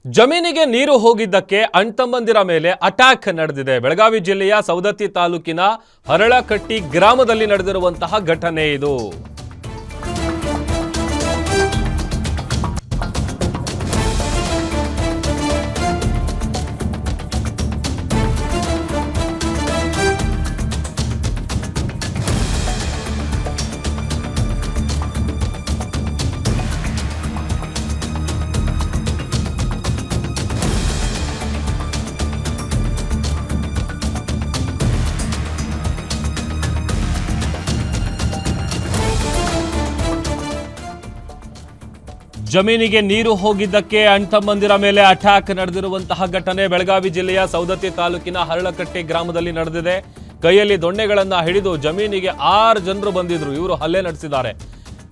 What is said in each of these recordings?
ಜಮೀನಿಗೆ ನೀರು ಹೋಗಿದ್ದಕ್ಕೆ ಅಣ್ತಂಬಂದಿರ ಮೇಲೆ ಅಟ್ಯಾಕ್ ನಡೆದಿದೆ. ಬೆಳಗಾವಿ ಜಿಲ್ಲೆಯ ಸವದತ್ತಿ ತಾಲೂಕಿನ ಹರಳಕಟ್ಟಿ ಗ್ರಾಮದಲ್ಲಿ ನಡೆದಿರುವಂತಹ ಘಟನೆ ಇದು. ಜಮೀನಿಗೆ ನೀರು ಹೋಗಿದ್ದಕ್ಕೆ ಅಣ್ತಂಬಂದಿರ ಮೇಲೆ ಅಟ್ಯಾಕ್ ನಡೆದಿರುವಂತಹ ಘಟನೆ ಬೆಳಗಾವಿ ಜಿಲ್ಲೆಯ ಸವದತ್ತಿ ತಾಲೂಕಿನ ಹರಳಕಟ್ಟಿ ಗ್ರಾಮದಲ್ಲಿ ನಡೆದಿದೆ. ಕೈಯಲ್ಲಿ ದೊಣ್ಣೆಗಳನ್ನ ಹಿಡಿದು ಜಮೀನಿಗೆ 6 ಜನರು ಬಂದಿದ್ರು. ಇವರು ಹಲ್ಲೆ ನಡೆಸಿದ್ದಾರೆ.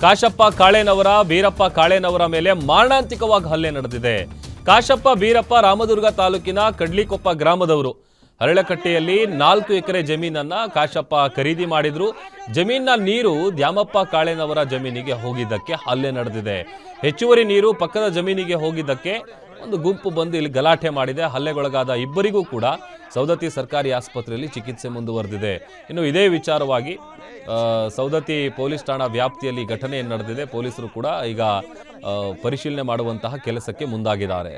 ಕಾಶಪ್ಪ ಕಾಳೇನವರ, ಬೀರಪ್ಪ ಕಾಳೇನವರ ಮೇಲೆ ಮಾರಣಾಂತಿಕವಾಗಿ ಹಲ್ಲೆ ನಡೆದಿದೆ. ಕಾಶಪ್ಪ, ಬೀರಪ್ಪ ರಾಮದುರ್ಗ ತಾಲೂಕಿನ ಕಡ್ಲಿಕೊಪ್ಪ ಗ್ರಾಮದವರು. ಹರಳಕಟ್ಟೆಯಲ್ಲಿ 4 ಎಕರೆ ಜಮೀನನ್ನ ಕಾಶಪ್ಪ ಖರೀದಿ ಮಾಡಿದ್ರು. ಜಮೀನಿನ ನೀರು ದ್ಯಾಮಪ್ಪ ಕಾಳೇನವರ ಜಮೀನಿಗೆ ಹೋಗಿದ್ದಕ್ಕೆ ಹಲ್ಲೆ ನಡೆದಿದೆ. ಹೆಚ್ಚುವರಿ ನೀರು ಪಕ್ಕದ ಜಮೀನಿಗೆ ಹೋಗಿದ್ದಕ್ಕೆ ಒಂದು ಗುಂಪು ಬಂದು ಇಲ್ಲಿ ಗಲಾಟೆ ಮಾಡಿದೆ. ಹಲ್ಲೆಗೊಳಗಾದ ಇಬ್ಬರಿಗೂ ಕೂಡ ಸವದತ್ತಿ ಸರ್ಕಾರಿ ಆಸ್ಪತ್ರೆಯಲ್ಲಿ ಚಿಕಿತ್ಸೆ ಮುಂದುವರೆದಿದೆ. ಇನ್ನು ಇದೇ ವಿಚಾರವಾಗಿ ಸವದತ್ತಿ ಪೊಲೀಸ್ ಠಾಣಾ ವ್ಯಾಪ್ತಿಯಲ್ಲಿ ಘಟನೆ ನಡೆದಿದೆ. ಪೊಲೀಸರು ಕೂಡ ಈಗ ಪರಿಶೀಲನೆ ಮಾಡುವಂತಹ ಕೆಲಸಕ್ಕೆ ಮುಂದಾಗಿದ್ದಾರೆ.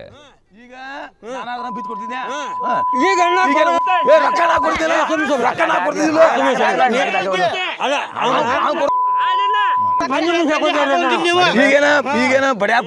ಈಗೇನ ಬಡ್ಯಾ